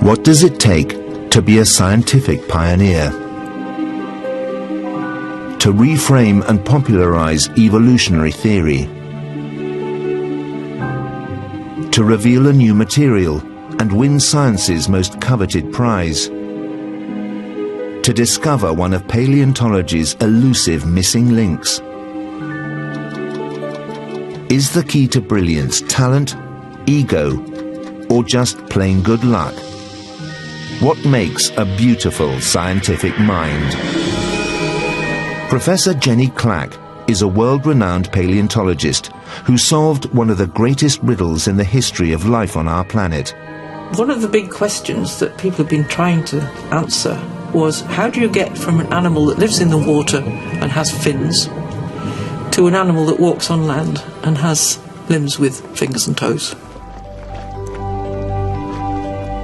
What does it take to be a scientific pioneer? To reframe and popularize evolutionary theory. To reveal a new material and win science's most coveted prize. To discover one of paleontology's elusive missing links. Is the key to brilliance talent, ego, or just plain good luck? What makes a beautiful scientific mind? Professor Jenny Clack is a world-renowned paleontologist who solved one of the greatest riddles in the history of life on our planet. One of the big questions that people have been trying to answer was, how do you get from an animal that lives in the water and has fins to an animal that walks on land and has limbs with fingers and toes?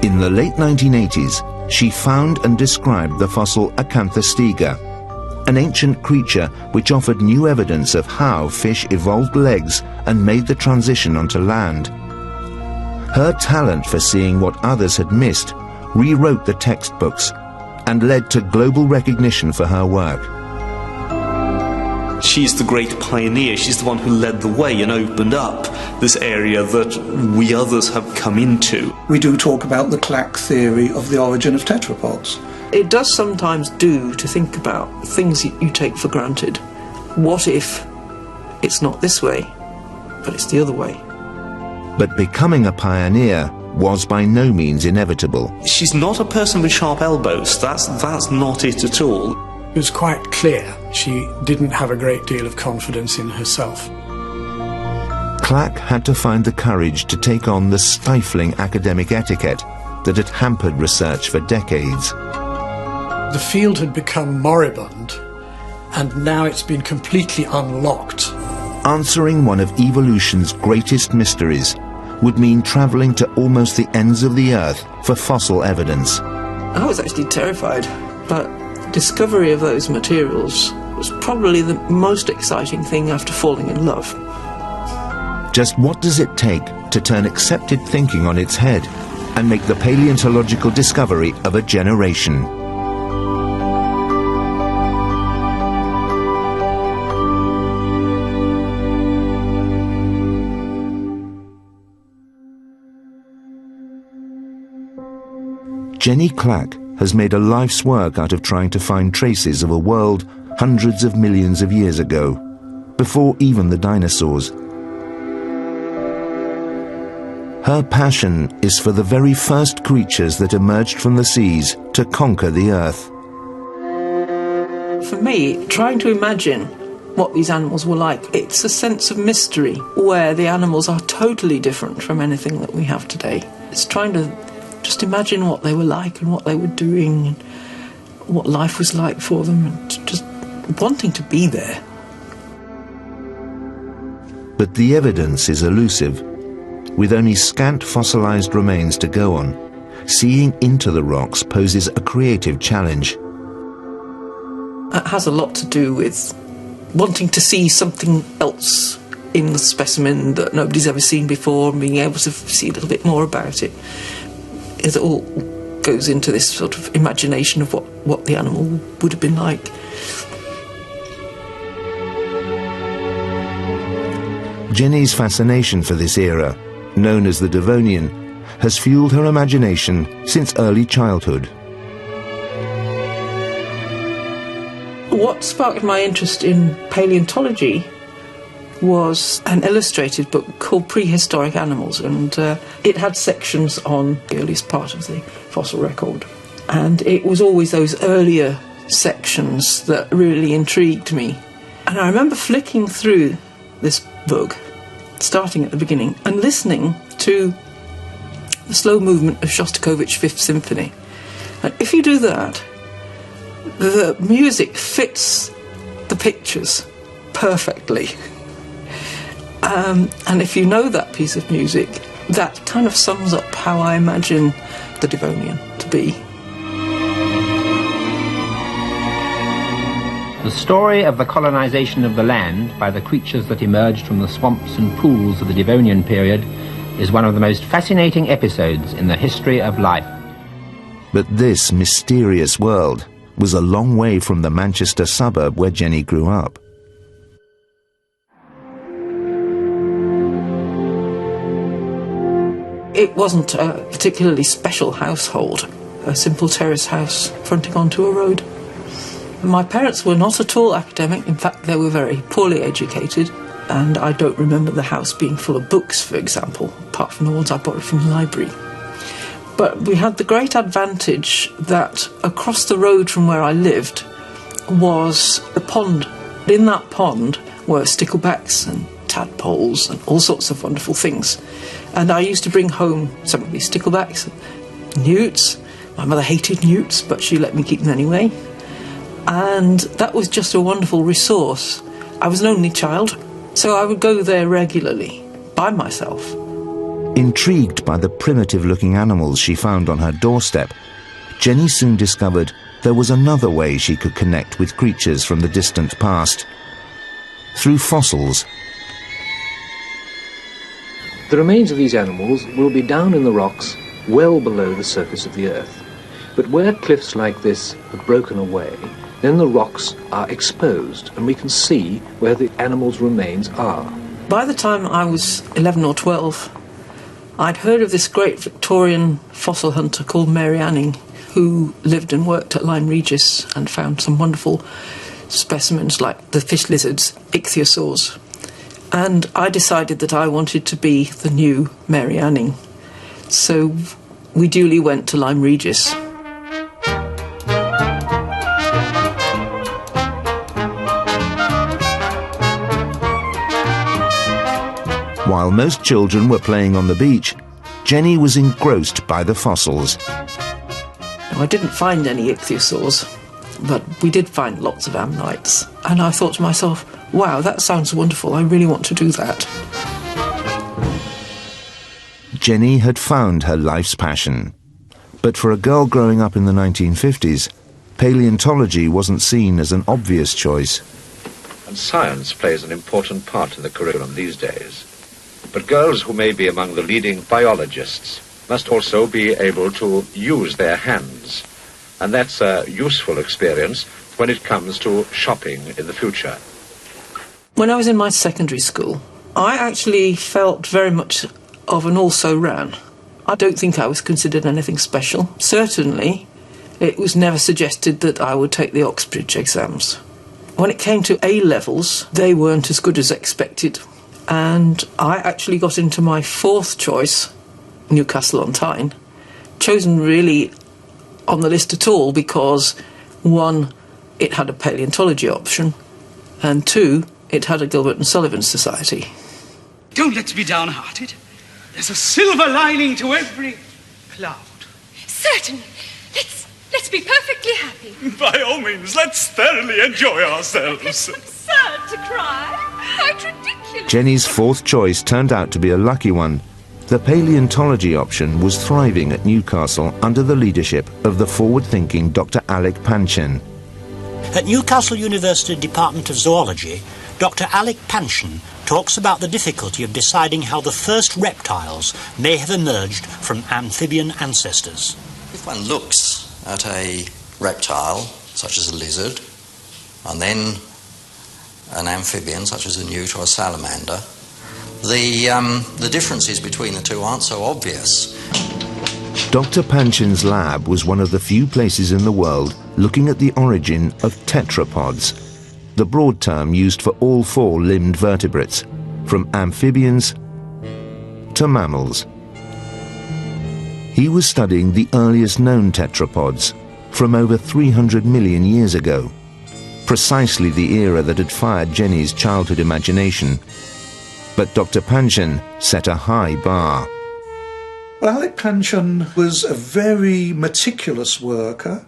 In the late 1980s, she found and described the fossil Acanthostega, an ancient creature which offered new evidence of how fish evolved legs and made the transition onto land. Her talent for seeing what others had missed rewrote the textbooks and led to global recognition for her work. She's the great pioneer. She's the one who led the way and opened up this area that we others have come into. We do talk about the Clack theory of the origin of tetrapods. It does sometimes do to think about things you take for granted. What if it's not this way, but it's the other way? But becoming a pioneer was by no means inevitable. She's not a person with sharp elbows. That's not it at all. It was quite clear she didn't have a great deal of confidence in herself. Clack had to find the courage to take on the stifling academic etiquette that had hampered research for decades. The field had become moribund, and now it's been completely unlocked. Answering one of evolution's greatest mysteries would mean travelling to almost the ends of the earth for fossil evidence. I was actually terrified, but discovery of those materials was probably the most exciting thing after falling in love. Just what does it take to turn accepted thinking on its head and make the paleontological discovery of a generation? Jenny Clack has made a life's work out of trying to find traces of a world hundreds of millions of years ago, before even the dinosaurs. Her passion is for the very first creatures that emerged from the seas to conquer the earth. For me, trying to imagine what these animals were like, it's a sense of mystery where the animals are totally different from anything that we have today. It's trying to just imagine what they were like and what they were doing and what life was like for them, and just wanting to be there. But the evidence is elusive. With only scant fossilized remains to go on, seeing into the rocks poses a creative challenge. It has a lot to do with wanting to see something else in the specimen that nobody's ever seen before and being able to see a little bit more about it. It all goes into this sort of imagination of what the animal would have been like. Jenny's fascination for this era, known as the Devonian, has fueled her imagination since early childhood. What sparked my interest in paleontology was an illustrated book called Prehistoric Animals, and it had sections on the earliest part of the fossil record. And it was always those earlier sections that really intrigued me. And I remember flicking through this book, starting at the beginning, and listening to the slow movement of Shostakovich's Fifth Symphony. And if you do that, the music fits the pictures perfectly. And if you know that piece of music, that kind of sums up how I imagine the Devonian to be. The story of the colonization of the land by the creatures that emerged from the swamps and pools of the Devonian period is one of the most fascinating episodes in the history of life. But this mysterious world was a long way from the Manchester suburb where Jenny grew up. It wasn't a particularly special household, a simple terrace house fronting onto a road. My parents were not at all academic. In fact, they were very poorly educated, and I don't remember the house being full of books, for example, apart from the ones I borrowed from the library. But we had the great advantage that across the road from where I lived was a pond. In that pond were sticklebacks and tadpoles and all sorts of wonderful things. And I used to bring home some of these sticklebacks, newts. My mother hated newts, but she let me keep them anyway. And that was just a wonderful resource. I was an only child, so I would go there regularly, by myself. Intrigued by the primitive-looking animals she found on her doorstep, Jenny soon discovered there was another way she could connect with creatures from the distant past. Through fossils. The remains of these animals will be down in the rocks, well below the surface of the earth. But where cliffs like this have broken away, then the rocks are exposed and we can see where the animals' remains are. By the time I was 11 or 12, I'd heard of this great Victorian fossil hunter called Mary Anning, who lived and worked at Lyme Regis and found some wonderful specimens like the fish lizards, ichthyosaurs. And I decided that I wanted to be the new Mary Anning. So we duly went to Lyme Regis. While most children were playing on the beach, Jenny was engrossed by the fossils. I didn't find any ichthyosaurs, but we did find lots of ammonites. And I thought to myself, wow, that sounds wonderful, I really want to do that. Jenny had found her life's passion. But for a girl growing up in the 1950s, paleontology wasn't seen as an obvious choice. And science plays an important part in the curriculum these days. But girls who may be among the leading biologists must also be able to use their hands. And that's a useful experience when it comes to shopping in the future. When I was in my secondary school, I actually felt very much of an also-ran. I don't think I was considered anything special. Certainly, it was never suggested that I would take the Oxbridge exams. When it came to A-levels, they weren't as good as expected. And I actually got into my fourth choice, Newcastle-on-Tyne, chosen really on the list at all because, one, it had a paleontology option, and two, it had a Gilbert and Sullivan Society. Don't let's be downhearted. There's a silver lining to every cloud. Certainly. Let's be perfectly happy. By all means, let's thoroughly enjoy ourselves. It's absurd to cry. Quite ridiculous. Jenny's fourth choice turned out to be a lucky one. The paleontology option was thriving at Newcastle under the leadership of the forward-thinking Dr. Alec Panchen. At Newcastle University Department of Zoology, Dr. Alec Panchen talks about the difficulty of deciding how the first reptiles may have emerged from amphibian ancestors. If one looks at a reptile, such as a lizard, and then an amphibian, such as a newt or a salamander, the differences between the two aren't so obvious. Dr. Panchen's lab was one of the few places in the world looking at the origin of tetrapods, the broad term used for all four-limbed vertebrates, from amphibians to mammals. He was studying the earliest known tetrapods from over 300 million years ago, precisely the era that had fired Jenny's childhood imagination. But Dr. Panchen set a high bar. Well, Alec Panchen was a very meticulous worker.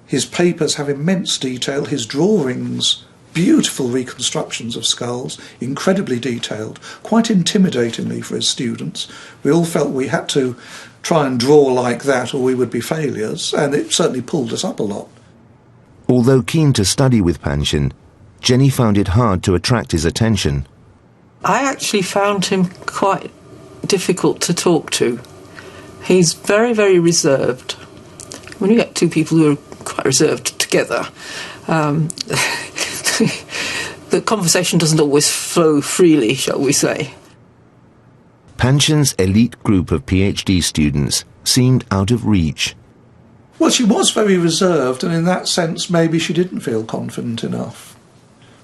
His papers have immense detail, his drawings, beautiful reconstructions of skulls, incredibly detailed, quite intimidatingly for his students. We all felt we had to try and draw like that or we would be failures, and it certainly pulled us up a lot. Although keen to study with Panchen, Jenny found it hard to attract his attention. I actually found him quite difficult to talk to. He's very, very reserved. When you get two people who are quite reserved together, the conversation doesn't always flow freely, shall we say. Panchen's elite group of PhD students seemed out of reach. Well, she was very reserved, and in that sense maybe she didn't feel confident enough.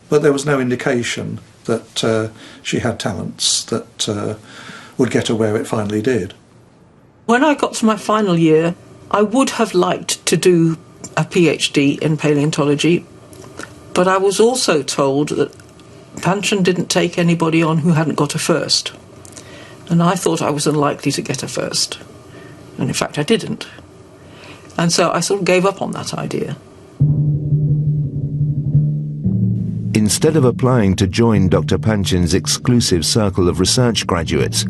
But there was no indication that she had talents that would get her where it finally did. When I got to my final year, I would have liked to do a PhD in paleontology, but I was also told that Panchen didn't take anybody on who hadn't got a first. And I thought I was unlikely to get a first. And in fact I didn't. And so I sort of gave up on that idea. Instead of applying to join Dr. Panchen's exclusive circle of research graduates,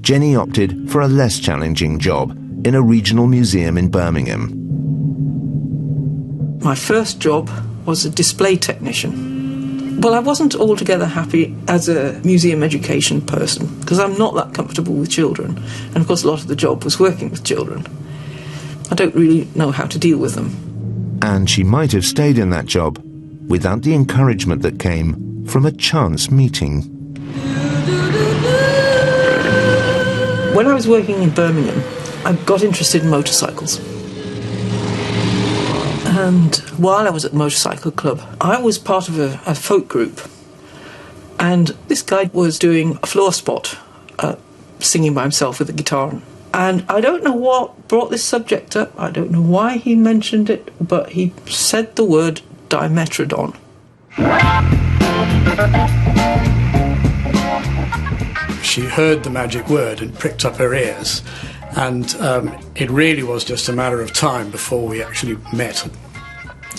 Jenny opted for a less challenging job in a regional museum in Birmingham. My first job was a display technician. Well, I wasn't altogether happy as a museum education person, because I'm not that comfortable with children. And of course a lot of the job was working with children. I don't really know how to deal with them. And she might have stayed in that job without the encouragement that came from a chance meeting. When I was working in Birmingham, I got interested in motorcycles. And while I was at the motorcycle club, I was part of a folk group. And this guy was doing a floor spot, singing by himself with a guitar. And I don't know what brought this subject up, I don't know why he mentioned it, but he said the word dimetrodon. She heard the magic word and pricked up her ears, and it really was just a matter of time before we actually met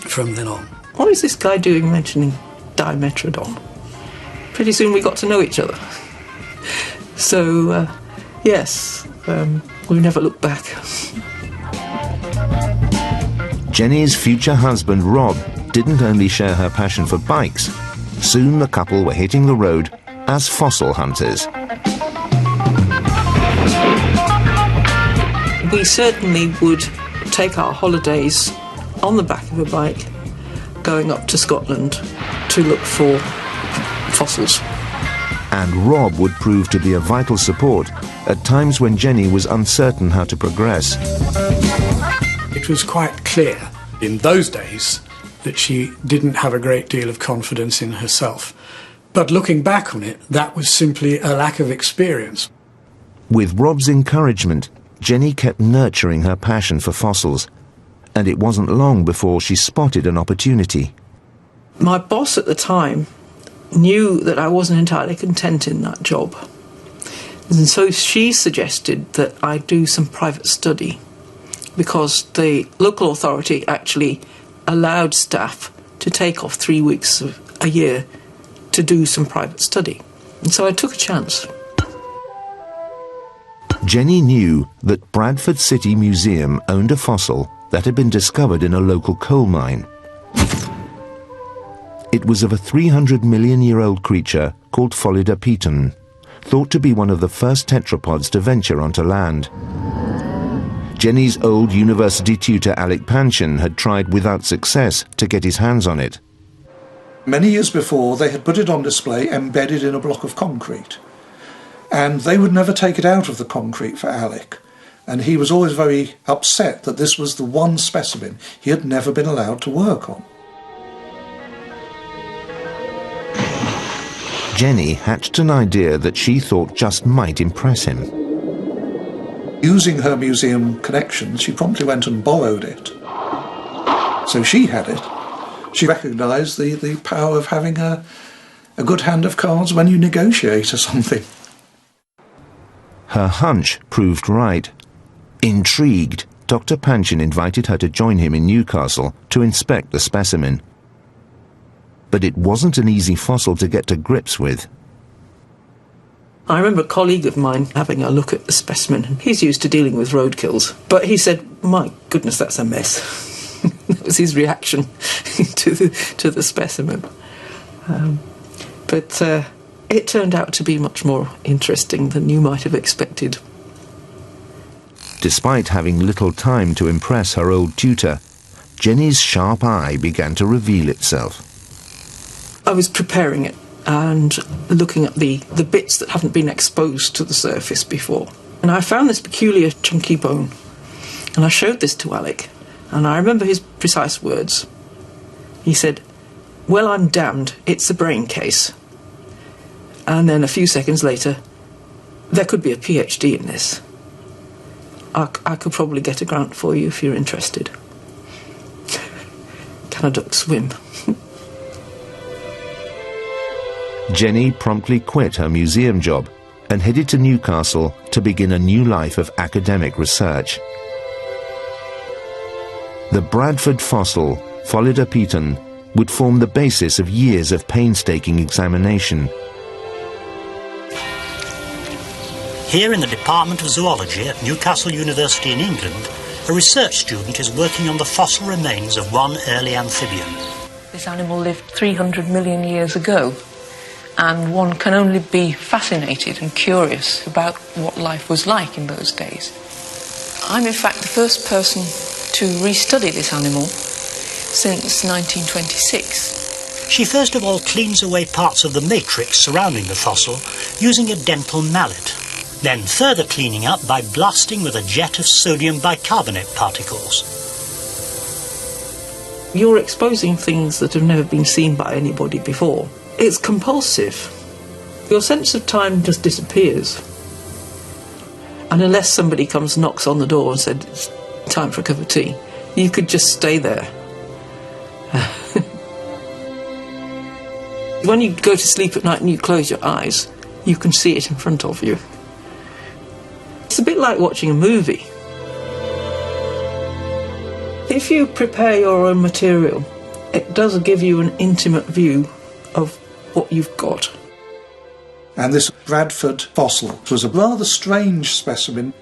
from then on. What is this guy doing mentioning dimetrodon? Pretty soon we got to know each other. So, yes, we never looked back. Jenny's future husband, Rob, didn't only share her passion for bikes. Soon the couple were hitting the road as fossil hunters. We certainly would take our holidays on the back of a bike, going up to Scotland to look for fossils. And Rob would prove to be a vital support at times when Jenny was uncertain how to progress. It was quite clear in those days that she didn't have a great deal of confidence in herself. But looking back on it, that was simply a lack of experience. With Rob's encouragement, Jenny kept nurturing her passion for fossils, and it wasn't long before she spotted an opportunity. My boss at the time knew that I wasn't entirely content in that job, and so she suggested that I do some private study, because the local authority actually allowed staff to take off 3 weeks a year to do some private study. And so I took a chance. Jenny knew that Bradford City Museum owned a fossil that had been discovered in a local coal mine. It was of a 300-million-year-old creature called Pholidopteron, thought to be one of the first tetrapods to venture onto land. Jenny's old university tutor Alec Panchen had tried without success to get his hands on it. Many years before, they had put it on display embedded in a block of concrete. And they would never take it out of the concrete for Alec. And he was always very upset that this was the one specimen he had never been allowed to work on. Jenny hatched an idea that she thought just might impress him. Using her museum connections, she promptly went and borrowed it. So she had it. She recognised the power of having a good hand of cards when you negotiate or something. Her hunch proved right. Intrigued, Dr. Panchen invited her to join him in Newcastle to inspect the specimen. But it wasn't an easy fossil to get to grips with. I remember a colleague of mine having a look at the specimen. He's used to dealing with roadkills, but he said, "My goodness, that's a mess." It was his reaction to the specimen. But it turned out to be much more interesting than you might have expected. Despite having little time to impress her old tutor, Jenny's sharp eye began to reveal itself. I was preparing it and looking at the bits that haven't been exposed to the surface before. And I found this peculiar chunky bone. And I showed this to Alec, and I remember his precise words. He said, "Well, I'm damned, it's a brain case." And then a few seconds later, "There could be a PhD in this. I could probably get a grant for you if you're interested." Can a duck swim? Jenny promptly quit her museum job and headed to Newcastle to begin a new life of academic research. The Bradford fossil, Pholidopteron, would form the basis of years of painstaking examination. Here in the Department of Zoology at Newcastle University in England, a research student is working on the fossil remains of one early amphibian. This animal lived 300 million years ago, and one can only be fascinated and curious about what life was like in those days. I'm in fact the first person to restudy this animal since 1926. She first of all cleans away parts of the matrix surrounding the fossil using a dental mallet, then further cleaning up by blasting with a jet of sodium bicarbonate particles. You're exposing things that have never been seen by anybody before. It's compulsive. Your sense of time just disappears. And unless somebody comes and knocks on the door and said, "It's time for a cup of tea," you could just stay there. When you go to sleep at night and you close your eyes, you can see it in front of you. It's a bit like watching a movie. If you prepare your own material, it does give you an intimate view of what you've got. And this Bradford fossil was a rather strange specimen.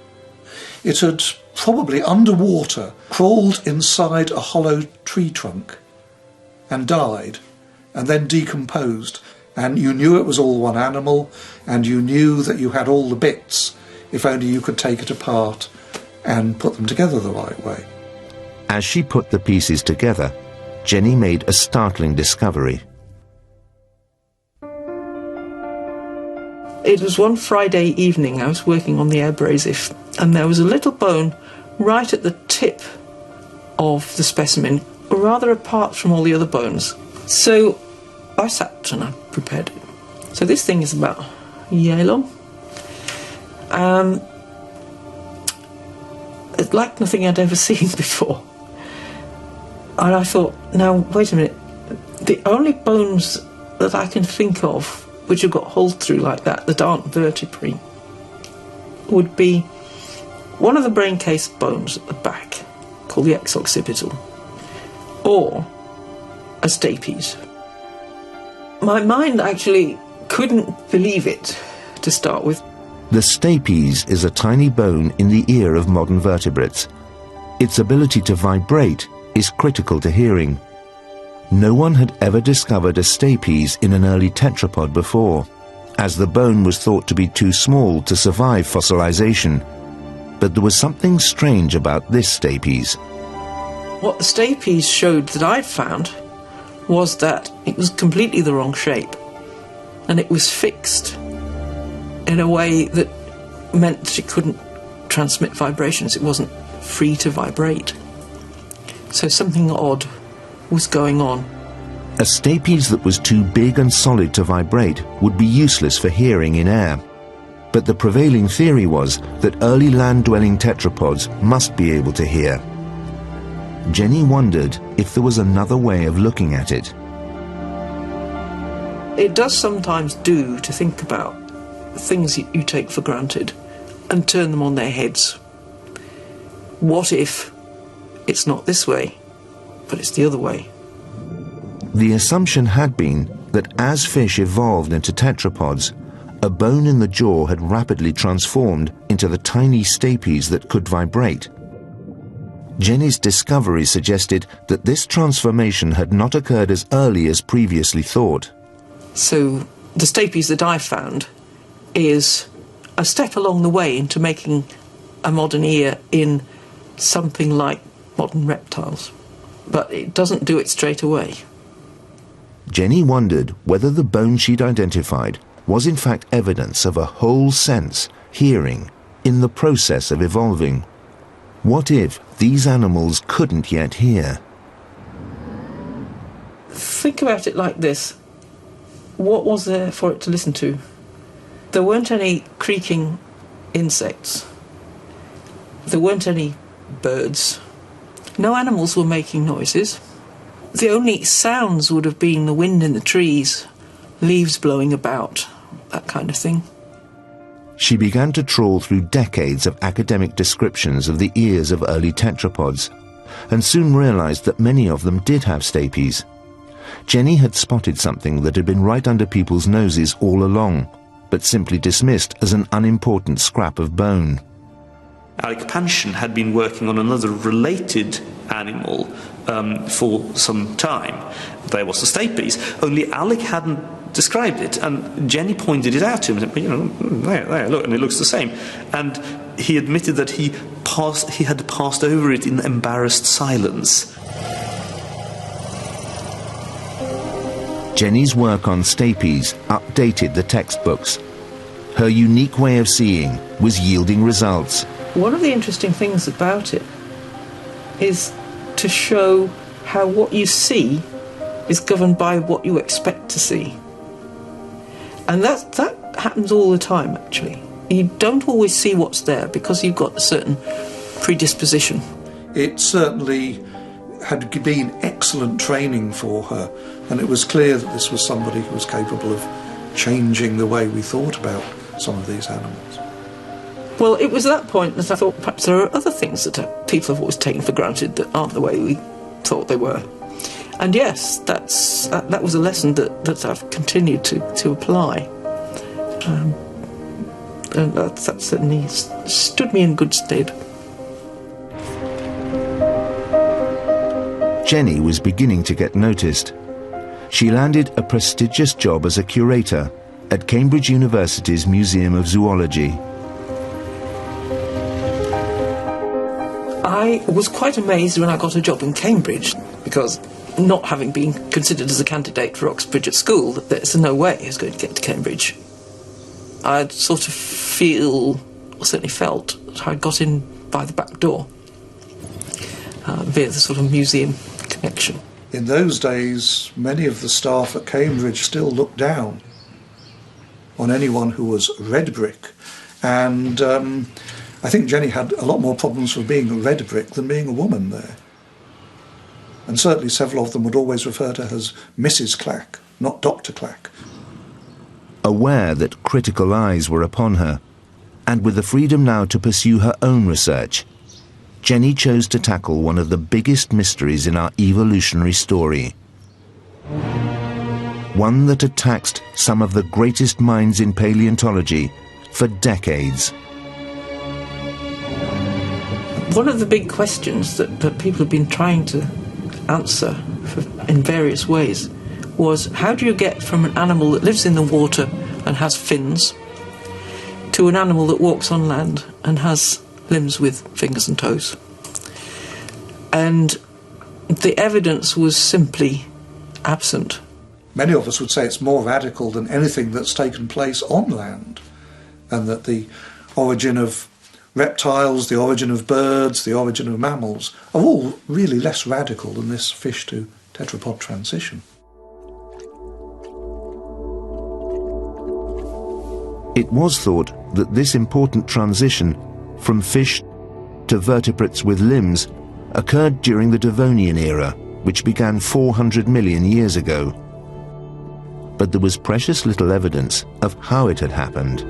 It had probably underwater crawled inside a hollow tree trunk and died and then decomposed. And you knew it was all one animal, and you knew that you had all the bits if only you could take it apart and put them together the right way. As she put the pieces together, Jenny made a startling discovery. It was one Friday evening. I was working on the abrasive, and there was a little bone right at the tip of the specimen, rather apart from all the other bones. So I sat and I prepared it. So this thing is about a year long. It's like nothing I'd ever seen before. And I thought, now, wait a minute. The only bones that I can think of which have got holes through like that aren't vertebrae, would be one of the brain case bones at the back, called the ex-occipital, or a stapes. My mind actually couldn't believe it to start with. The stapes is a tiny bone in the ear of modern vertebrates. Its ability to vibrate is critical to hearing. No one had ever discovered a stapes in an early tetrapod before, as the bone was thought to be too small to survive fossilization. But there was something strange about this stapes. What the stapes showed that I'd found was that it was completely the wrong shape, and it was fixed in a way that meant that it couldn't transmit vibrations. It wasn't free to vibrate. So something odd was going on. A stapes that was too big and solid to vibrate would be useless for hearing in air. But the prevailing theory was that early land-dwelling tetrapods must be able to hear. Jenny wondered if there was another way of looking at it. It does sometimes do to think about things you take for granted and turn them on their heads. What if it's not this way, but it's the other way? The assumption had been that as fish evolved into tetrapods, a bone in the jaw had rapidly transformed into the tiny stapes that could vibrate. Jenny's discovery suggested that this transformation had not occurred as early as previously thought. So the stapes that I found is a step along the way into making a modern ear in something like modern reptiles. But it doesn't do it straight away. Jenny wondered whether the bone she'd identified was in fact evidence of a whole sense, hearing, in the process of evolving. What if these animals couldn't yet hear? Think about it like this. What was there for it to listen to? There weren't any creaking insects. There weren't any birds. No animals were making noises. The only sounds would have been the wind in the trees, leaves blowing about, that kind of thing. She began to trawl through decades of academic descriptions of the ears of early tetrapods, and soon realized that many of them did have stapes. Jenny had spotted something that had been right under people's noses all along, but simply dismissed as an unimportant scrap of bone. Alec Panschen had been working on another related animal for some time. There was the stapes, only Alec hadn't described it, and Jenny pointed it out to him and said, there, look, and it looks the same. And he admitted that he had passed over it in embarrassed silence. Jenny's work on stapes updated the textbooks. Her unique way of seeing was yielding results. One of the interesting things about it is to show how what you see is governed by what you expect to see. And that happens all the time, actually. You don't always see what's there because you've got a certain predisposition. It certainly had been excellent training for her, and it was clear that this was somebody who was capable of changing the way we thought about some of these animals. Well, it was at that point that I thought perhaps there are other things that people have always taken for granted that aren't the way we thought they were. And yes, that was a lesson that I've continued to apply. And that certainly stood me in good stead. Jenny was beginning to get noticed. She landed a prestigious job as a curator at Cambridge University's Museum of Zoology. I was quite amazed when I got a job in Cambridge, because not having been considered as a candidate for Oxbridge at school, there's no way I was going to get to Cambridge. I'd sort of certainly felt that I'd got in by the back door via the sort of museum connection. In those days, many of the staff at Cambridge still looked down on anyone who was red brick, and I think Jenny had a lot more problems with being a red brick than being a woman there. And certainly several of them would always refer to her as Mrs. Clack, not Dr. Clack. Aware that critical eyes were upon her, and with the freedom now to pursue her own research, Jenny chose to tackle one of the biggest mysteries in our evolutionary story. One that had taxed some of the greatest minds in paleontology for decades. One of the big questions that people have been trying to answer in various ways was, how do you get from an animal that lives in the water and has fins to an animal that walks on land and has limbs with fingers and toes? And the evidence was simply absent. Many of us would say it's more radical than anything that's taken place on land, and that the origin of reptiles, the origin of birds, the origin of mammals are all really less radical than this fish to tetrapod transition. It was thought that this important transition from fish to vertebrates with limbs occurred during the Devonian era, which began 400 million years ago. But there was precious little evidence of how it had happened.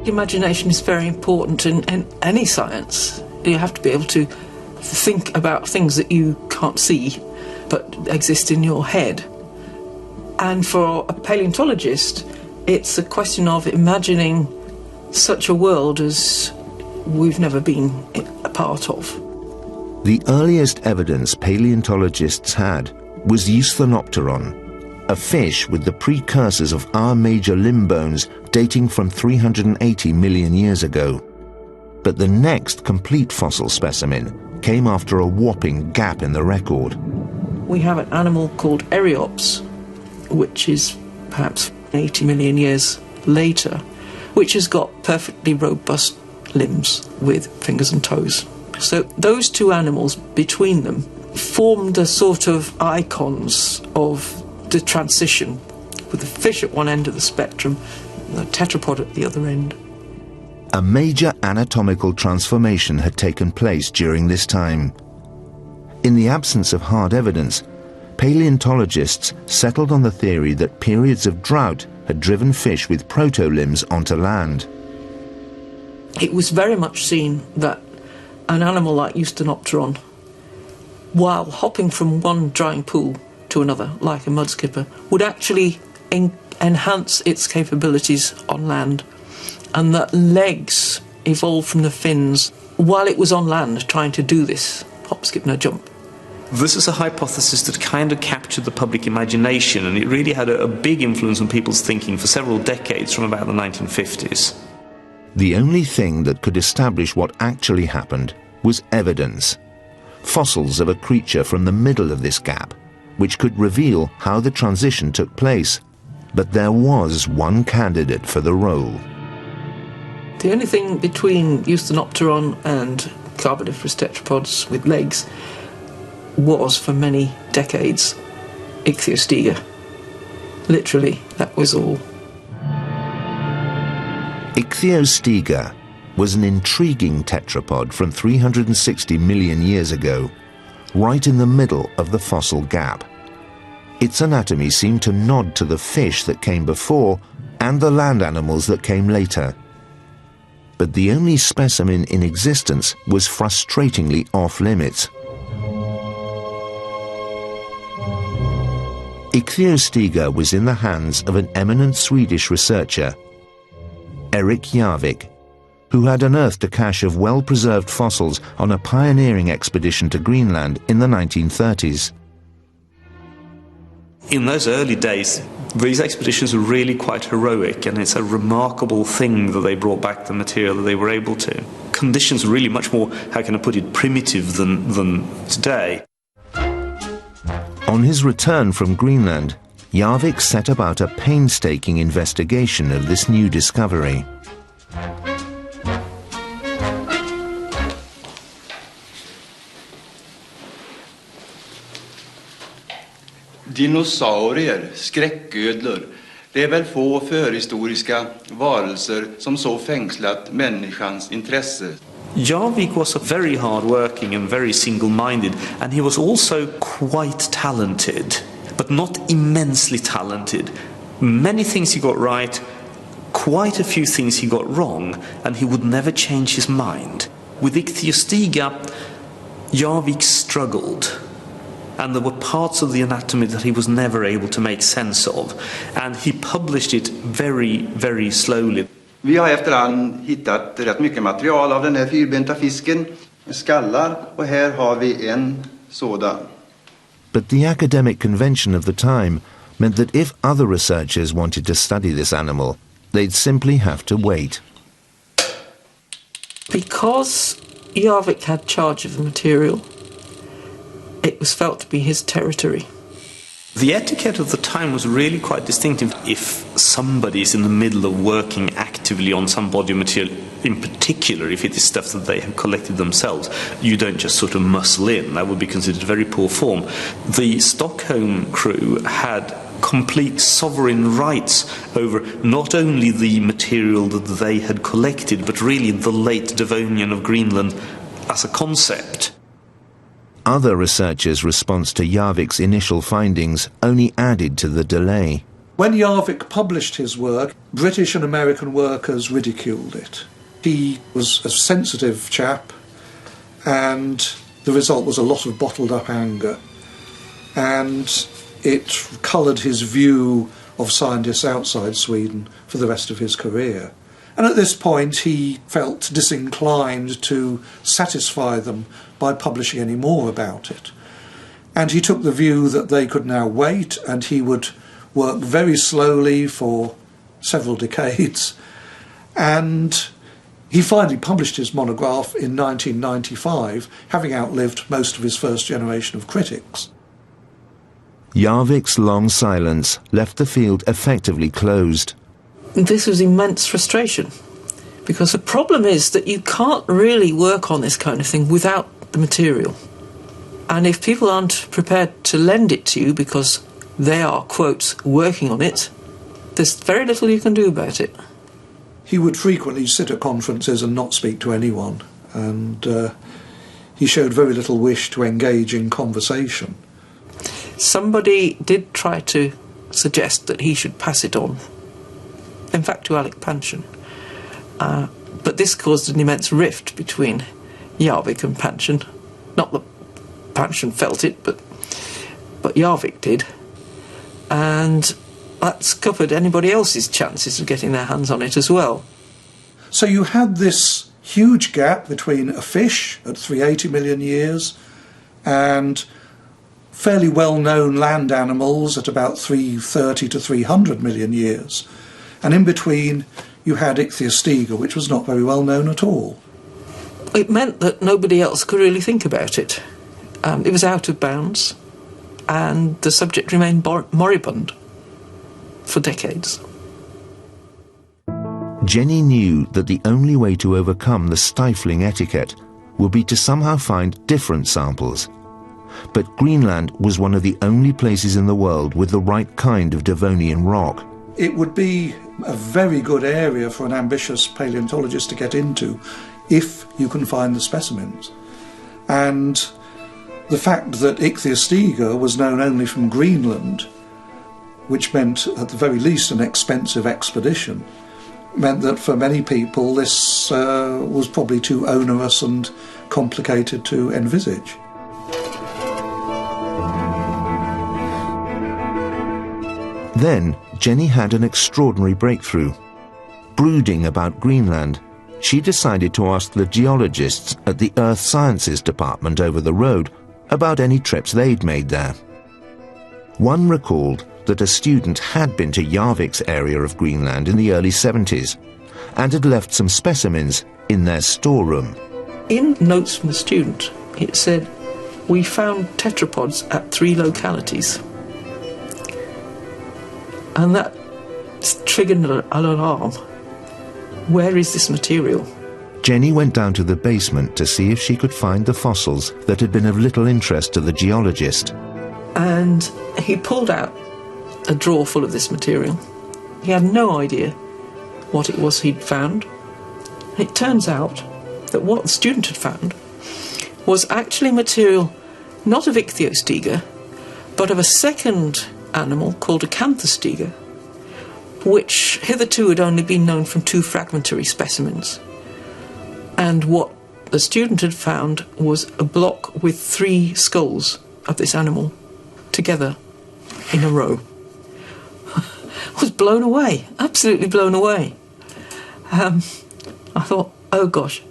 Imagination is very important in any science. You have to be able to think about things that you can't see but exist in your head. And for a paleontologist, it's a question of imagining such a world as we've never been a part of. The earliest evidence paleontologists had was Eusthenopteron, a fish with the precursors of our major limb bones dating from 380 million years ago. But the next complete fossil specimen came after a whopping gap in the record. We have an animal called Eriops, which is perhaps 80 million years later, which has got perfectly robust limbs with fingers and toes. So those two animals between them formed the sort of icons of the transition, with the fish at one end of the spectrum, the tetrapod at the other end. A major anatomical transformation had taken place during this time. In the absence of hard evidence, paleontologists settled on the theory that periods of drought had driven fish with proto-limbs onto land. It was very much seen that an animal like Eusthenopteron, while hopping from one drying pool to another, like a mudskipper, would actually enhance its capabilities on land, and that legs evolved from the fins while it was on land trying to do this hop, skip, no jump. This is a hypothesis that kind of captured the public imagination, and it really had a big influence on people's thinking for several decades from about the 1950s. The only thing that could establish what actually happened was evidence. Fossils of a creature from the middle of this gap, which could reveal how the transition took place. But there was one candidate for the role. The only thing between Eusthenopteron and Carboniferous tetrapods with legs was, for many decades, Ichthyostega. Literally, that was all. Ichthyostega was an intriguing tetrapod from 360 million years ago, right in the middle of the fossil gap. Its anatomy seemed to nod to the fish that came before and the land animals that came later. But the only specimen in existence was frustratingly off-limits. Ichthyostega was in the hands of an eminent Swedish researcher, Erik Jarvik, who had unearthed a cache of well-preserved fossils on a pioneering expedition to Greenland in the 1930s. In those early days, these expeditions were really quite heroic, and it's a remarkable thing that they brought back the material that they were able to. Conditions were really much more, how can I put it, primitive than today. On his return from Greenland, Jarvik set about a painstaking investigation of this new discovery. Dinosaurier, skräcködlor, det är väl få förhistoriska varelser som så fängslat människans intresse. Jarvik was very hard-working and very single-minded, and he was also quite talented, but not immensely talented. Many things he got right, quite a few things he got wrong, and he would never change his mind. With Ichthyostega, Jarvik struggled, and there were parts of the anatomy that he was never able to make sense of, and he published it very, very slowly. Vi har efterhand hittat rätt mycket material av den här fyrbenta fisken, skallar, och här har vi en sådan. But the academic convention of the time meant that if other researchers wanted to study this animal, they'd simply have to wait. Because Jarvik had charge of the material, it was felt to be his territory. The etiquette of the time was really quite distinctive. If somebody is in the middle of working actively on some body material, in particular if it is stuff that they have collected themselves, you don't just sort of muscle in. That would be considered very poor form. The Stockholm crew had complete sovereign rights over not only the material that they had collected, but really the late Devonian of Greenland as a concept. Other researchers' response to Jarvik's initial findings only added to the delay. When Jarvik published his work, British and American workers ridiculed it. He was a sensitive chap, and the result was a lot of bottled-up anger. And it coloured his view of scientists outside Sweden for the rest of his career. And at this point he felt disinclined to satisfy them by publishing any more about it. And he took the view that they could now wait, and he would work very slowly for several decades. And he finally published his monograph in 1995, having outlived most of his first generation of critics. Jarvik's long silence left the field effectively closed. This was immense frustration, because the problem is that you can't really work on this kind of thing without the material. And if people aren't prepared to lend it to you because they are, quotes, working on it, there's very little you can do about it. He would frequently sit at conferences and not speak to anyone, and he showed very little wish to engage in conversation. Somebody did try to suggest that he should pass it on, in fact to Alec Panchen, but this caused an immense rift between Jarvik and Panchen. Not that Panchen felt it, but Jarvik did, and that scuppered anybody else's chances of getting their hands on it as well. So you had this huge gap between a fish at 380 million years and fairly well-known land animals at about 330 to 300 million years. And in between you had Ichthyostega, which was not very well known at all. It meant that nobody else could really think about it. It was out of bounds, and the subject remained moribund for decades. Jenny knew that the only way to overcome the stifling etiquette would be to somehow find different samples. But Greenland was one of the only places in the world with the right kind of Devonian rock. It would be a very good area for an ambitious paleontologist to get into if you can find the specimens. And the fact that Ichthyostega was known only from Greenland, which meant at the very least an expensive expedition, meant that for many people this was probably too onerous and complicated to envisage. Then Jenny had an extraordinary breakthrough. Brooding about Greenland, she decided to ask the geologists at the Earth Sciences Department over the road about any trips they'd made there. One recalled that a student had been to Jarvik's area of Greenland in the early 70s and had left some specimens in their storeroom. In notes from the student, it said, "We found tetrapods at 3 localities." And that triggered an alarm. Where is this material? Jenny went down to the basement to see if she could find the fossils that had been of little interest to the geologist. And he pulled out a drawer full of this material. He had no idea what it was he'd found. It turns out that what the student had found was actually material not of Ichthyostega, but of a second animal called Acanthostega, which hitherto had only been known from 2 fragmentary specimens. And what the student had found was a block with 3 skulls of this animal together in a row. I was blown away, absolutely blown away. I thought, oh gosh.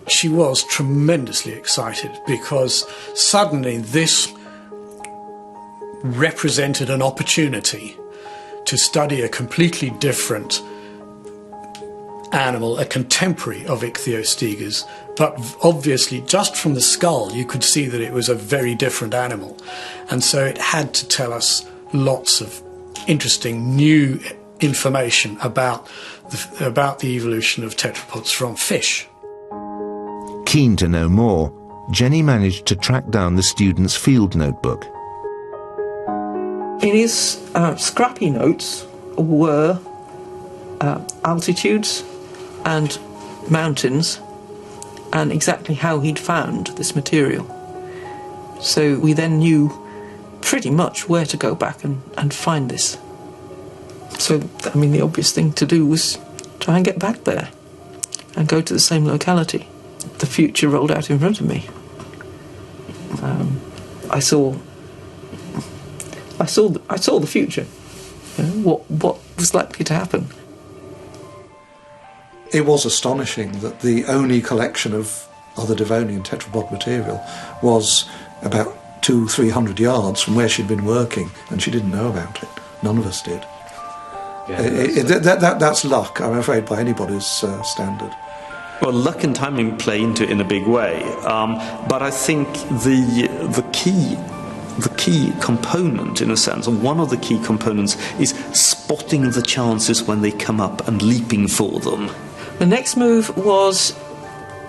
She was tremendously excited because suddenly this represented an opportunity to study a completely different animal, a contemporary of Ichthyostega's, but obviously just from the skull you could see that it was a very different animal, and so it had to tell us lots of interesting new information about the evolution of tetrapods from fish. Keen to know more, Jenny managed to track down the student's field notebook. In his scrappy notes were altitudes and mountains and exactly how he'd found this material. So we then knew pretty much where to go back and find this. So, I mean, the obvious thing to do was try and get back there and go to the same locality. The future rolled out in front of me. I saw the future, you know, what was likely to happen. It was astonishing that the only collection of other Devonian tetrapod material was about 200-300 yards from where she'd been working, and she didn't know about it. None of us did. That's luck, I'm afraid, by anybody's standard. Well, luck and timing play into it in a big way, but I think the key component, in a sense, or one of the key components, is spotting the chances when they come up and leaping for them. The next move was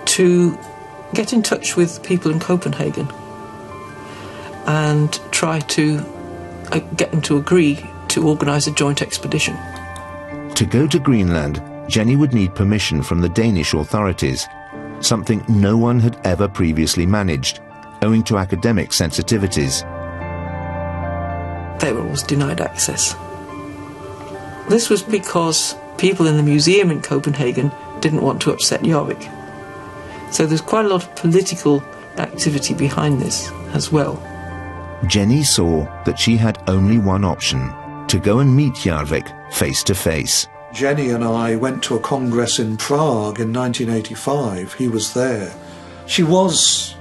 to get in touch with people in Copenhagen and try to get them to agree to organise a joint expedition. To go to Greenland, Jenny would need permission from the Danish authorities, something no one had ever previously managed, owing to academic sensitivities. They were always denied access. This was because people in the museum in Copenhagen didn't want to upset Jarvik. So there's quite a lot of political activity behind this as well. Jenny saw that she had only one option, to go and meet Jarvik face to face. Jenny and I went to a congress in Prague in 1985. He was there. She was,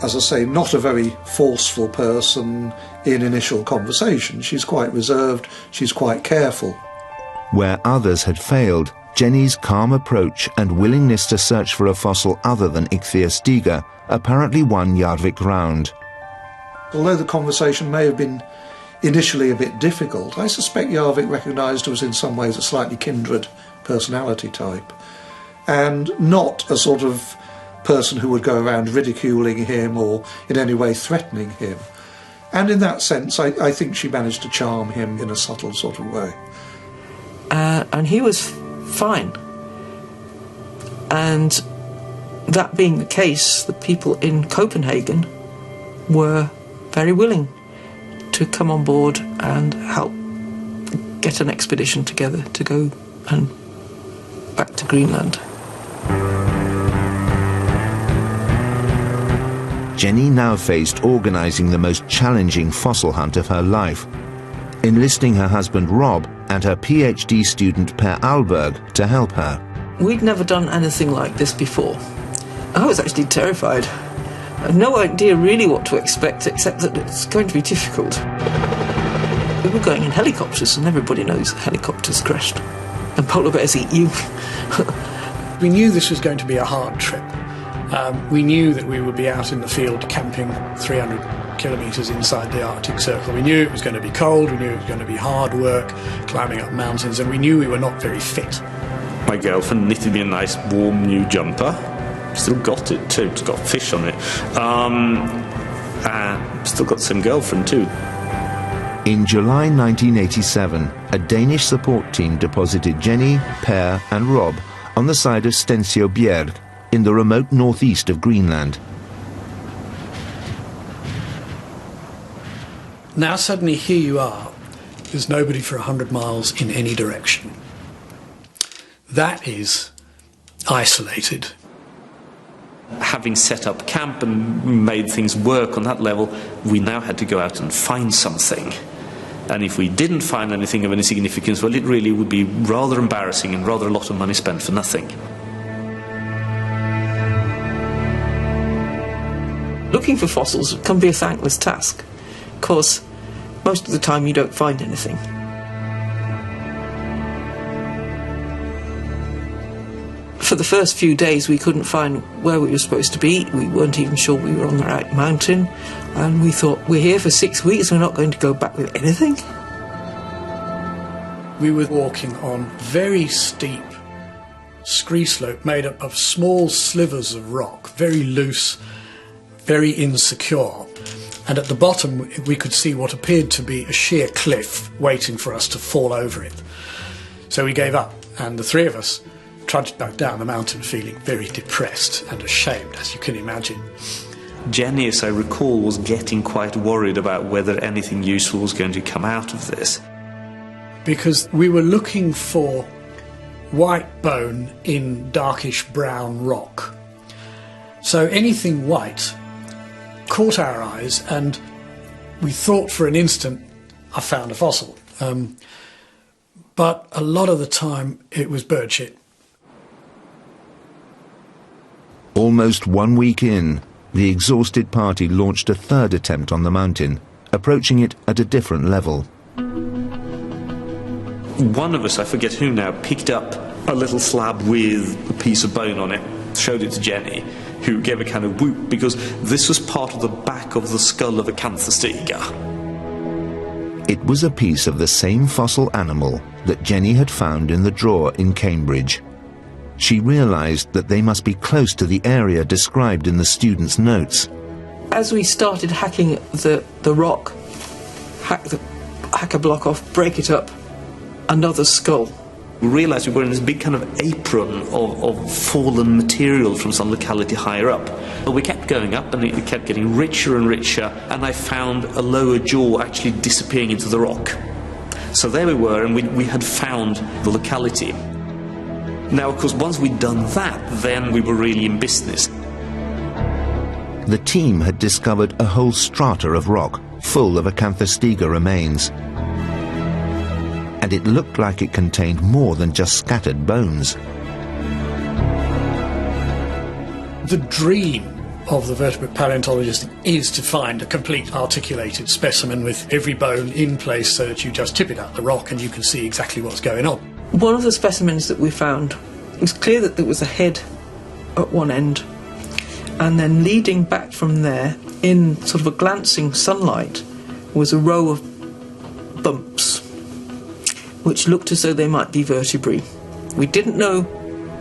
as I say, not a very forceful person in initial conversation. She's quite reserved, she's quite careful. Where others had failed, Jenny's calm approach and willingness to search for a fossil other than Ichthyostega apparently won Jarvik round. Although the conversation may have been initially a bit difficult, I suspect Jarvik recognised her as in some ways a slightly kindred personality type, and not a sort of person who would go around ridiculing him or in any way threatening him. And in that sense, I think she managed to charm him in a subtle sort of way. And he was fine. And that being the case, the people in Copenhagen were very willing to come on board and help get an expedition together to go and back to Greenland. Jenny now faced organising the most challenging fossil hunt of her life, enlisting her husband Rob and her PhD student Per Alberg to help her. We'd never done anything like this before. I was actually terrified. I had no idea really what to expect, except that it's going to be difficult. We were going in helicopters, and everybody knows helicopters crashed. And polar bears eat you. We knew this was going to be a hard trip. We knew that we would be out in the field camping 300 kilometres inside the Arctic Circle. We knew it was going to be cold, we knew it was going to be hard work, climbing up mountains, and we knew we were not very fit. My girlfriend knitted me a nice warm new jumper. Still got it too, it's got fish on it. Still got the same girlfriend too. In July 1987, a Danish support team deposited Jenny, Per and Rob on the side of Stensø Bjerg in the remote northeast of Greenland. Now suddenly here you are, there's nobody for 100 miles in any direction. That is isolated. Having set up camp and made things work on that level, we now had to go out and find something. And if we didn't find anything of any significance, well, it really would be rather embarrassing and rather a lot of money spent for nothing. Looking for fossils can be a thankless task, because most of the time you don't find anything. For the first few days we couldn't find where we were supposed to be. We weren't even sure we were on the right mountain, and we thought, we're here for 6 weeks, we're not going to go back with anything. We were walking on very steep scree slope made up of small slivers of rock, very loose, very insecure, and at the bottom we could see what appeared to be a sheer cliff waiting for us to fall over it. So we gave up, and the three of us trudged back down the mountain feeling very depressed and ashamed, as you can imagine. Jenny, as I recall, was getting quite worried about whether anything useful was going to come out of this. Because we were looking for white bone in darkish brown rock. So anything white caught our eyes, and we thought for an instant, I found a fossil. But a lot of the time it was bird shit. Almost 1 week in, the exhausted party launched a third attempt on the mountain, approaching it at a different level. One of us, I forget who now, picked up a little slab with a piece of bone on it, showed it to Jenny, who gave a kind of whoop, because this was part of the back of the skull of Acanthostega. It was a piece of the same fossil animal that Jenny had found in the drawer in Cambridge. She realised that they must be close to the area described in the students' notes. As we started hacking the rock, hack a block off, break it up, another skull. We realised we were in this big kind of apron of fallen material from some locality higher up. But we kept going up and it kept getting richer and richer, and I found a lower jaw actually disappearing into the rock. So there we were, and we had found the locality. Now, of course, once we'd done that, then we were really in business. The team had discovered a whole strata of rock full of Acanthostega remains. And it looked like it contained more than just scattered bones. The dream of the vertebrate paleontologist is to find a complete articulated specimen with every bone in place so that you just tip it out the rock and you can see exactly what's going on. One of the specimens that we found, it was clear that there was a head at one end, and then leading back from there, in sort of a glancing sunlight, was a row of bumps, which looked as though they might be vertebrae. We didn't know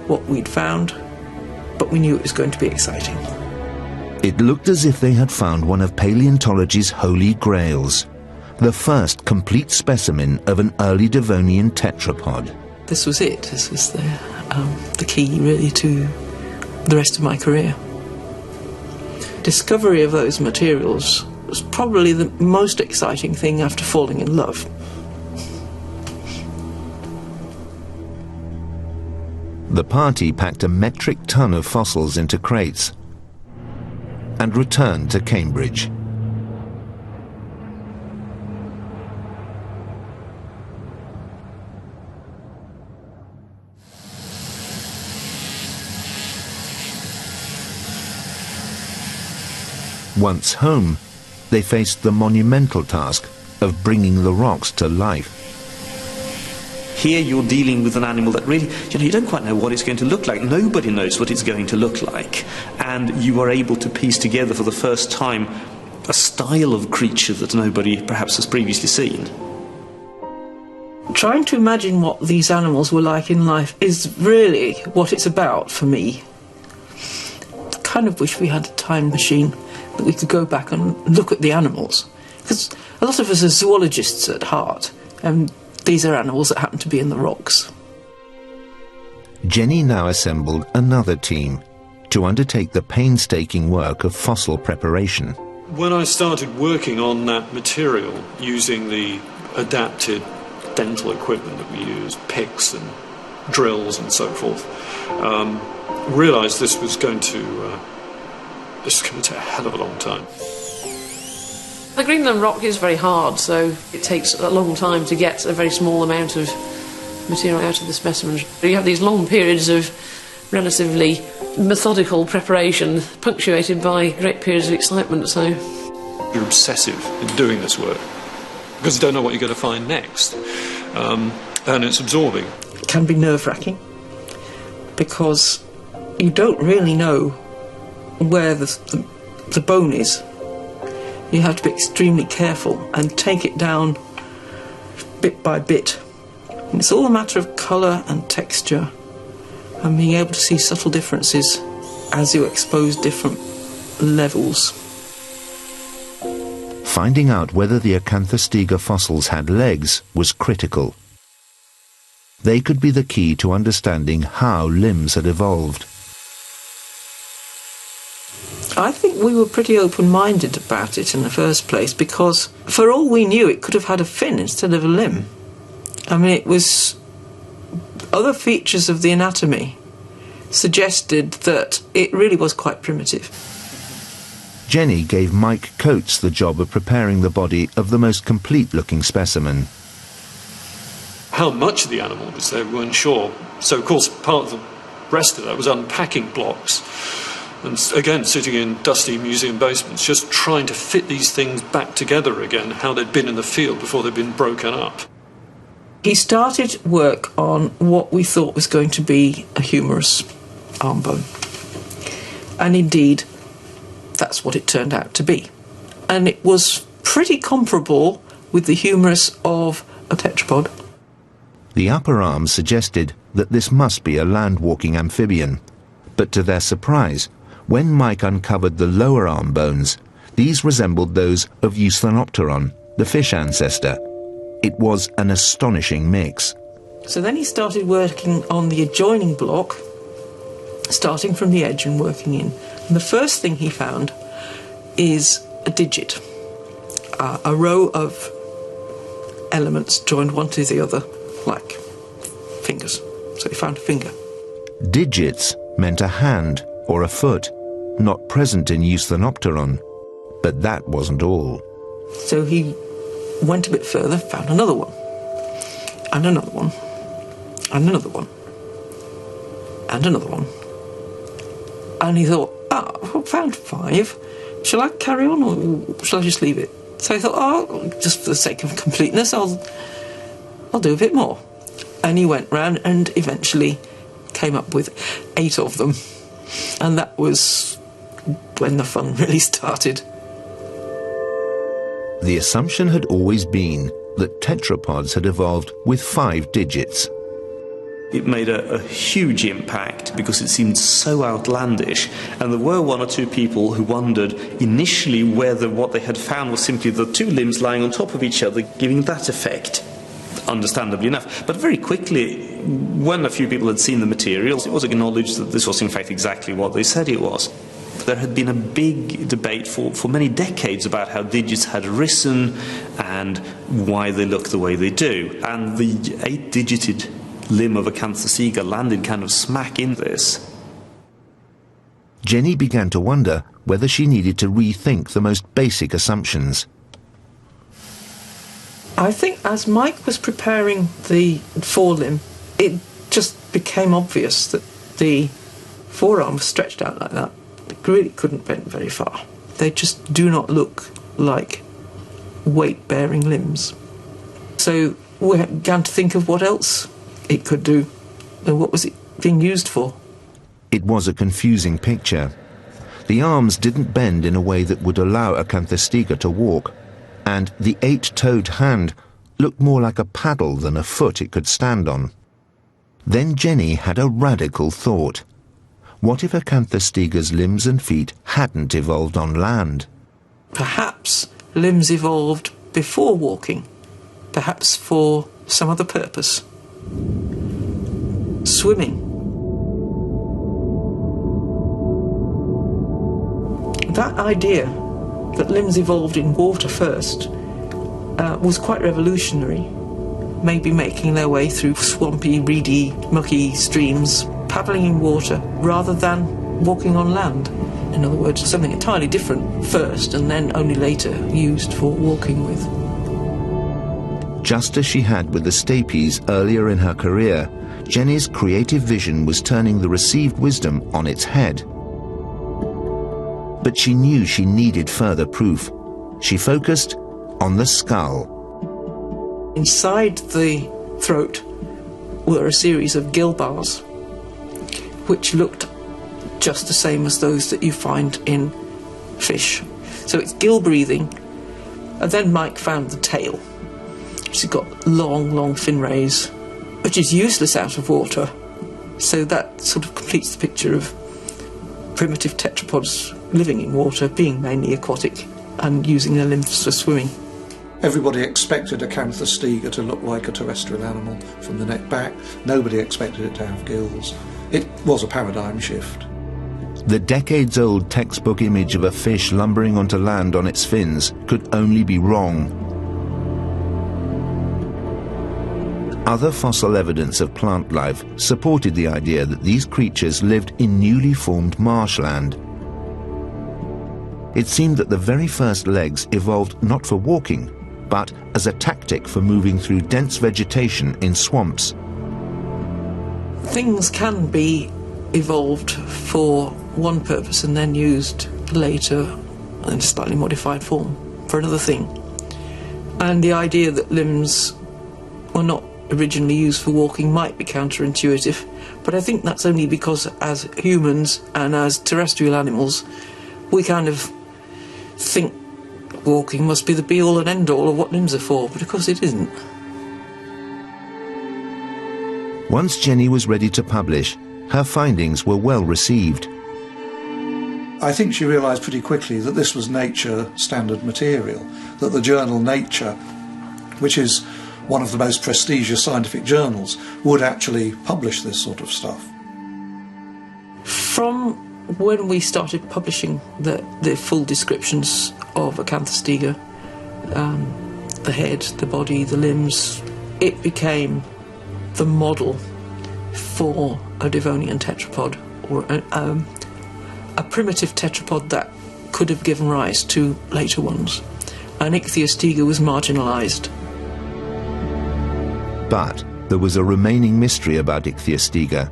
what we'd found, but we knew it was going to be exciting. It looked as if they had found one of paleontology's holy grails, the first complete specimen of an early Devonian tetrapod. This was it. This was the key, really, to the rest of my career. Discovery of those materials was probably the most exciting thing after falling in love. The party packed a metric ton of fossils into crates and returned to Cambridge. Once home, they faced the monumental task of bringing the rocks to life. Here you're dealing with an animal that really, you don't quite know what it's going to look like. Nobody knows what it's going to look like. And you are able to piece together for the first time a style of creature that nobody perhaps has previously seen. Trying to imagine what these animals were like in life is really what it's about for me. I kind of wish we had a time machine that we could go back and look at the animals. Because a lot of us are zoologists at heart, and these are animals that happen to be in the rocks. Jenny now assembled another team to undertake the painstaking work of fossil preparation. When I started working on that material using the adapted dental equipment that we use, picks and drills and so forth, realised this was going to take a hell of a long time. The Greenland rock is very hard, so it takes a long time to get a very small amount of material out of the specimens. You have these long periods of relatively methodical preparation, punctuated by great periods of excitement, so... You're obsessive in doing this work, because you don't know what you're going to find next, and it's absorbing. It can be nerve-wracking, because you don't really know where the bone is. You have to be extremely careful and take it down bit by bit. And it's all a matter of colour and texture and being able to see subtle differences as you expose different levels. Finding out whether the Acanthostega fossils had legs was critical. They could be the key to understanding how limbs had evolved. I think we were pretty open-minded about it in the first place, because for all we knew it could have had a fin instead of a limb. I mean, it was... other features of the anatomy suggested that it really was quite primitive. Jenny gave Mike Coates the job of preparing the body of the most complete-looking specimen. How much of the animal was there, we weren't sure. So, of course, part of the rest of that was unpacking blocks And again, sitting in dusty museum basements, just trying to fit these things back together again, how they'd been in the field before they'd been broken up. He started work on what we thought was going to be a humerus arm bone. And indeed, that's what it turned out to be. And it was pretty comparable with the humerus of a tetrapod. The upper arm suggested that this must be a land-walking amphibian, but to their surprise, when Mike uncovered the lower arm bones, these resembled those of Euthenopteron, the fish ancestor. It was an astonishing mix. So then he started working on the adjoining block, starting from the edge and working in. And the first thing he found is a digit, a row of elements joined one to the other like fingers. So he found a finger. Digits meant a hand or a foot, not present in Euthenopteron. But that wasn't all. So he went a bit further, found another one, and another one, and another one, and another one. And he thought, I found 5. Shall I carry on or shall I just leave it? So he thought, just for the sake of completeness, I'll do a bit more. And he went round and eventually came up with 8 of them. And that was when the fun really started. The assumption had always been that tetrapods had evolved with 5 digits. It made a huge impact because it seemed so outlandish, and there were 1 or 2 people who wondered initially whether what they had found was simply the 2 limbs lying on top of each other, giving that effect, understandably enough. But very quickly, when a few people had seen the materials, it was acknowledged that this was in fact exactly what they said it was. There had been a big debate for many decades about how digits had risen and why they look the way they do. And the 8-digited limb of Acanthostega landed kind of smack in this. Jenny began to wonder whether she needed to rethink the most basic assumptions. I think as Mike was preparing the forelimb, it just became obvious that the forearm was stretched out like that. It really couldn't bend very far. They just do not look like weight-bearing limbs. So we began to think of what else it could do, and what was it being used for? It was a confusing picture. The arms didn't bend in a way that would allow Acanthostega to walk, and the 8-toed hand looked more like a paddle than a foot it could stand on. Then Jenny had a radical thought. What if Acanthostega's limbs and feet hadn't evolved on land? Perhaps limbs evolved before walking, perhaps for some other purpose. Swimming. That idea that limbs evolved in water first was quite revolutionary, maybe making their way through swampy, reedy, mucky streams, paddling in water rather than walking on land. In other words, something entirely different first and then only later used for walking with. Just as she had with the stapes earlier in her career, Jenny's creative vision was turning the received wisdom on its head. But she knew she needed further proof. She focused on the skull. Inside the throat were a series of gill bars, which looked just the same as those that you find in fish. So it's gill breathing. And then Mike found the tail. She's got long fin rays, which is useless out of water. So that sort of completes the picture of primitive tetrapods living in water, being mainly aquatic, and using their limbs for swimming. Everybody expected Acanthostega to look like a terrestrial animal from the neck back. Nobody expected it to have gills. It was a paradigm shift. The decades-old textbook image of a fish lumbering onto land on its fins could only be wrong. Other fossil evidence of plant life supported the idea that these creatures lived in newly formed marshland. It seemed that the very first legs evolved not for walking, but as a tactic for moving through dense vegetation in swamps. Things can be evolved for one purpose and then used later in a slightly modified form for another thing. And the idea that limbs were not originally used for walking might be counterintuitive, but I think that's only because as humans and as terrestrial animals we kind of think walking must be the be-all and end-all of what limbs are for, but of course it isn't. Once Jenny was ready to publish, her findings were well received. I think she realised pretty quickly that this was Nature standard material, that the journal Nature, which is one of the most prestigious scientific journals, would actually publish this sort of stuff. From when we started publishing the full descriptions of Acanthostega, the head, the body, the limbs, it became the model for a Devonian tetrapod, or a primitive tetrapod that could have given rise to later ones. And Ichthyostega was marginalised. But there was a remaining mystery about Ichthyostega.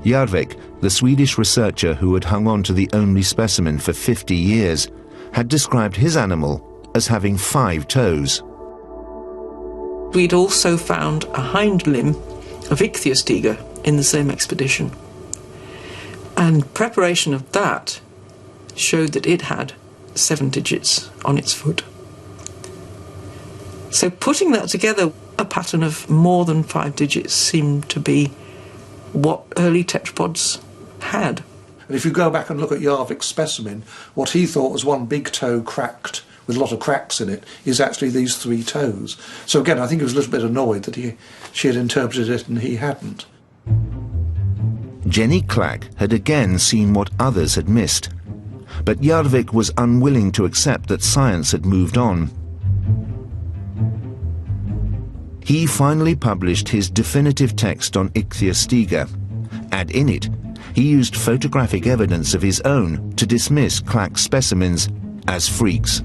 Järvik, the Swedish researcher who had hung on to the only specimen for 50 years, had described his animal as having 5 toes. We'd also found a hind limb of Ichthyostega in the same expedition. And preparation of that showed that it had 7 digits on its foot. So putting that together, a pattern of more than 5 digits seemed to be what early tetrapods had. And if you go back and look at Järvik's specimen, what he thought was one big toe cracked with a lot of cracks in it is actually these 3 toes. So again, I think he was a little bit annoyed that she had interpreted it and he hadn't. Jenny Clack had again seen what others had missed, but Järvik was unwilling to accept that science had moved on. He finally published his definitive text on Ichthyostega, and in it he used photographic evidence of his own to dismiss Clack's specimens as freaks.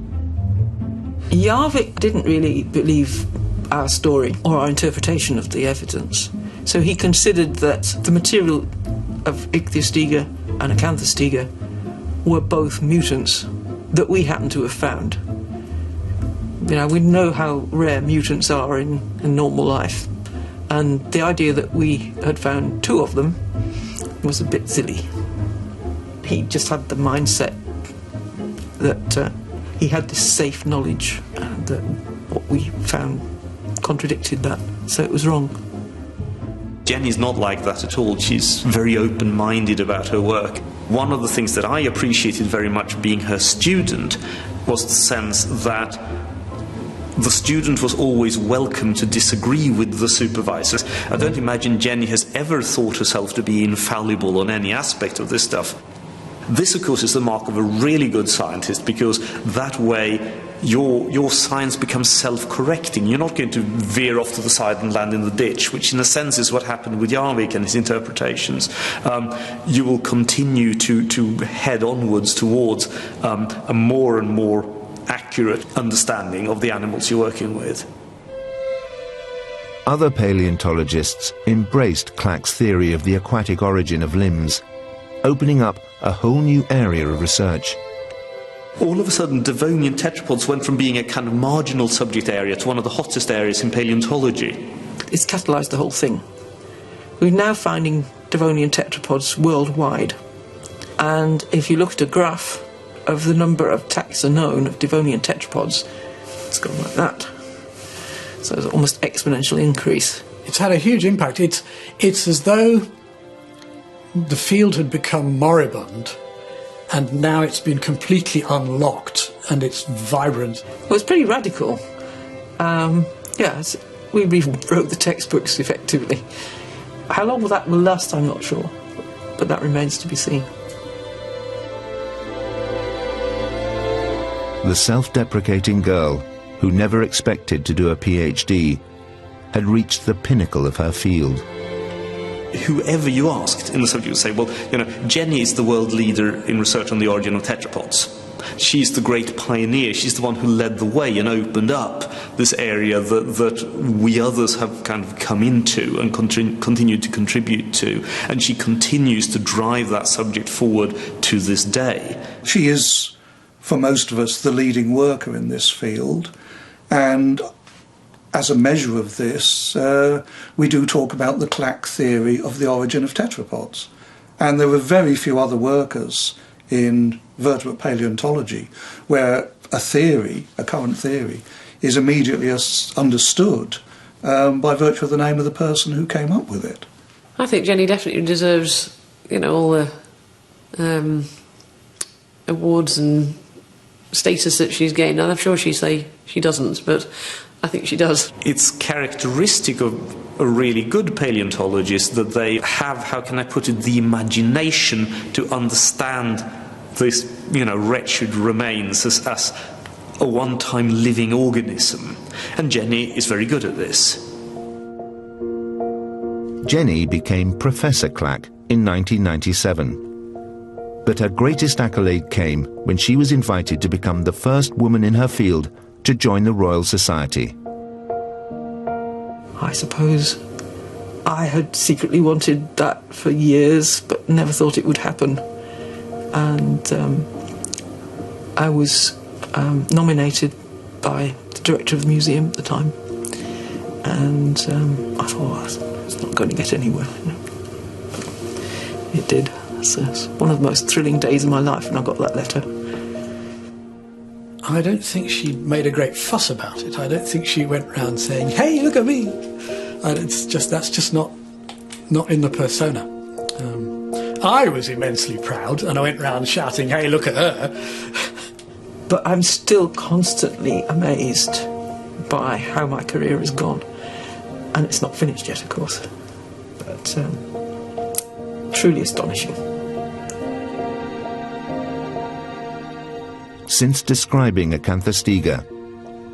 Järvik didn't really believe our story or our interpretation of the evidence, so he considered that the material of Ichthyostega and Acanthostega were both mutants that we happen to have found. You know, we know how rare mutants are in normal life, and the idea that we had found 2 of them was a bit silly. He just had the mindset that he had this safe knowledge and that what we found contradicted that, so it was wrong. Jenny's not like that at all. She's very open-minded about her work. One of the things that I appreciated very much being her student was the sense that the student was always welcome to disagree with the supervisors. I don't imagine Jenny has ever thought herself to be infallible on any aspect of this stuff. This, of course, is the mark of a really good scientist, because that way your science becomes self-correcting. You're not going to veer off to the side and land in the ditch, which in a sense is what happened with Järvik and his interpretations. You will continue to head onwards towards a more and more accurate understanding of the animals you're working with. Other paleontologists embraced Clack's theory of the aquatic origin of limbs, opening up a whole new area of research. All of a sudden, Devonian tetrapods went from being a kind of marginal subject area to one of the hottest areas in paleontology. It's catalysed the whole thing. We're now finding Devonian tetrapods worldwide, and if you look at a graph of the number of taxa known of Devonian tetrapods, it's gone like that. So there's almost exponential increase. It's had a huge impact. It's as though the field had become moribund, and now it's been completely unlocked and it's vibrant. Well, it's pretty radical. We rewrote the textbooks effectively. How long that will last, I'm not sure, but that remains to be seen. The self-deprecating girl, who never expected to do a PhD, had reached the pinnacle of her field. Whoever you asked in the subject would say, well, Jenny is the world leader in research on the origin of tetrapods. She's the great pioneer. She's the one who led the way and opened up this area that we others have kind of come into and continued to contribute to. And she continues to drive that subject forward to this day. She is, for most of us, the leading worker in this field. And as a measure of this, we do talk about the Clack theory of the origin of tetrapods. And there are very few other workers in vertebrate paleontology where a theory, a current theory, is immediately understood by virtue of the name of the person who came up with it. I think Jenny definitely deserves, all the awards and status that she's gained. And I'm sure she'd say she doesn't, but I think she does. It's characteristic of a really good paleontologist that they have, how can I put it, the imagination to understand this, wretched remains as a one-time living organism. And Jenny is very good at this. Jenny became Professor Clack in 1997. But her greatest accolade came when she was invited to become the first woman in her field to join the Royal Society. I suppose I had secretly wanted that for years, but never thought it would happen. And I was nominated by the director of the museum at the time. And I thought, it's not going to get anywhere. It did. So it's one of the most thrilling days of my life when I got that letter. I don't think she made a great fuss about it. I don't think she went round saying, "Hey, look at me." That's just not in the persona. I was immensely proud, and I went round shouting, "Hey, look at her." But I'm still constantly amazed by how my career has gone. And it's not finished yet, of course. But truly astonishing. Since describing Acanthostega,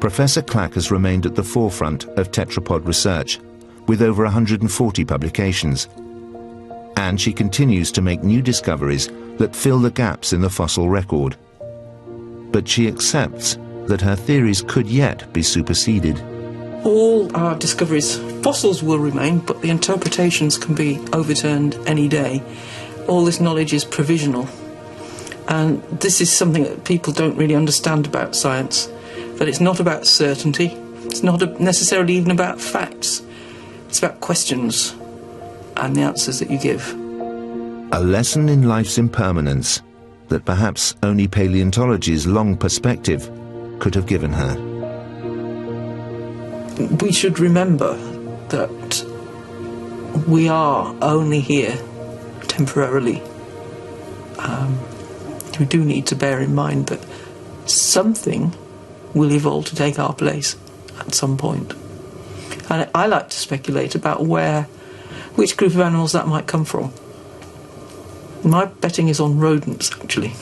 Professor Clack has remained at the forefront of tetrapod research, with over 140 publications. And she continues to make new discoveries that fill the gaps in the fossil record. But she accepts that her theories could yet be superseded. All our discoveries, fossils will remain, but the interpretations can be overturned any day. All this knowledge is provisional. And this is something that people don't really understand about science, that it's not about certainty, it's not necessarily even about facts, it's about questions and the answers that you give. A lesson in life's impermanence that perhaps only paleontology's long perspective could have given her. We should remember that we are only here temporarily. We do need to bear in mind that something will evolve to take our place at some point. And I like to speculate about which group of animals that might come from. My betting is on rodents, actually.